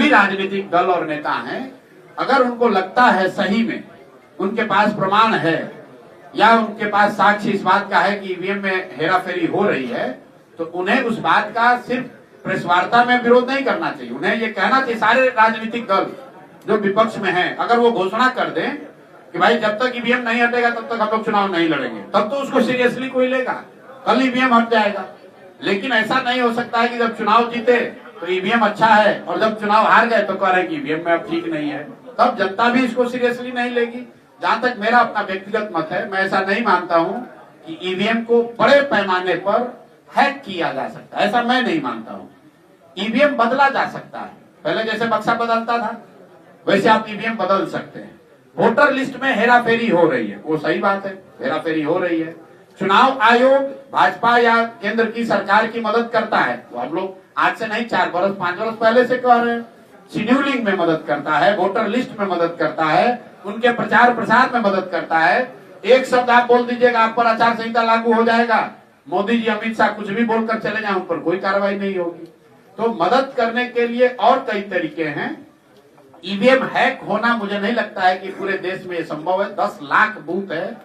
भी राजनीतिक दल और नेता हैं, अगर उनको लगता है सही में उनके पास प्रमाण है या उनके पास साक्ष्य इस बात का है कि ईवीएम में हेराफेरी हो रही है, तो उन्हें उस बात का सिर्फ प्रेस वार्ता में विरोध नहीं करना चाहिए। उन्हें ये कहना चाहिए, सारे राजनीतिक दल जो विपक्ष में हैं, अगर वो घोषणा कर दें कि भाई जब तक ईवीएम नहीं हटेगा तब तक हम लोग चुनाव नहीं लड़ेंगे, तब तो उसको सीरियसली कोई लेगा, कल ईवीएम हट जाएगा। लेकिन ऐसा नहीं हो सकता है कि जब चुनाव जीते तो ईवीएम अच्छा है और जब चुनाव हार गए तो कह रहे हैं कि ईवीएम में अब ठीक नहीं है, तब जनता भी इसको सीरियसली नहीं लेगी। जहां तक मेरा अपना व्यक्तिगत मत है, मैं ऐसा नहीं मानता हूं कि ईवीएम को बड़े पैमाने पर हैक किया जा सकता है, ऐसा मैं नहीं मानता हूं। ईवीएम बदला जा सकता है, पहले जैसे बक्सा बदलता था वैसे आप ईवीएम बदल सकते हैं। वोटर लिस्ट में हेराफेरी हो रही है, वो सही बात है, हेराफेरी हो रही है। चुनाव आयोग भाजपा या केंद्र की सरकार की मदद करता है, तो हम लोग आज से नहीं 4 बरस 5 बरस पहले से कह रहे हैं। शेड्यूलिंग में मदद करता है, वोटर लिस्ट में मदद करता है, उनके प्रचार प्रसार में मदद करता है। एक शब्द आप बोल दीजिएगा, आप पर आचार संहिता लागू हो जाएगा, मोदी जी अमित शाह कुछ भी बोलकर चले जाए, उन पर कोई कार्रवाई नहीं होगी। तो मदद करने के लिए और कई तरीके हैं। ईवीएम हैक होना मुझे नहीं लगता है कि पूरे देश में ये संभव है। 10 लाख बूथ है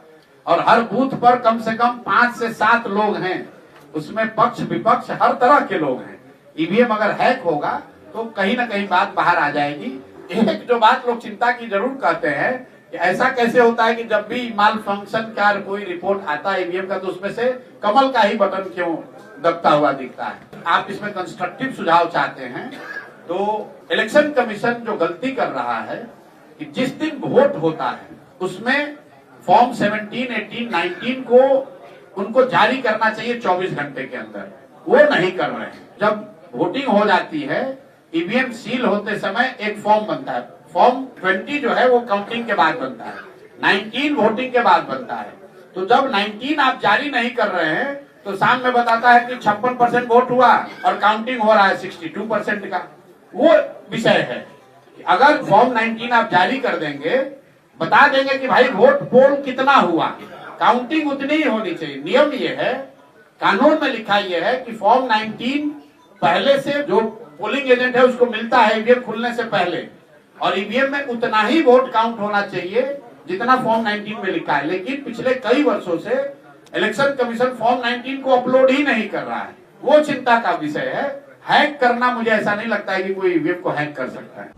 और हर बूथ पर कम से कम 5 से 7 लोग हैं, उसमें पक्ष विपक्ष हर तरह के लोग हैं। ईवीएम अगर हैक होगा तो कहीं ना कहीं बात बाहर आ जाएगी। एक जो बात लोग चिंता की जरूर कहते हैं कि ऐसा कैसे होता है कि जब भी माल फंक्शन का कोई रिपोर्ट आता है ईवीएम का, तो उसमें से कमल का ही बटन क्यों दबता हुआ दिखता है। आप इसमें कंस्ट्रक्टिव सुझाव चाहते हैं तो इलेक्शन कमीशन जो गलती कर रहा है कि जिस दिन वोट होता है उसमें फॉर्म 17, 18, 19 को उनको जारी करना चाहिए 24 घंटे के अंदर, वो नहीं कर रहे हैं। जब वोटिंग हो जाती है, ईवीएम सील होते समय एक फॉर्म बनता है, फॉर्म 20 जो है वो काउंटिंग के बाद बनता है, 19 वोटिंग के बाद बनता है। तो जब 19 आप जारी नहीं कर रहे हैं तो शाम में बताता है कि 56% वोट हुआ और काउंटिंग हो रहा है 62% का। वो विषय है कि अगर फॉर्म 19 आप जारी कर देंगे, बता देंगे कि भाई वोट पोल कितना हुआ, काउंटिंग उतनी ही होनी चाहिए। नियम ये है, कानून में लिखा ये है कि फॉर्म 19 पहले से जो पोलिंग एजेंट है उसको मिलता है ईवीएम खुलने से पहले, और ईवीएम में उतना ही वोट काउंट होना चाहिए जितना फॉर्म 19 में लिखा है। लेकिन पिछले कई वर्षों से इलेक्शन कमीशन फॉर्म 19 को अपलोड ही नहीं कर रहा है, वो चिंता का विषय है। हैक करना, मुझे ऐसा नहीं लगता है कि कोई ईवीएम को हैक कर सकता है।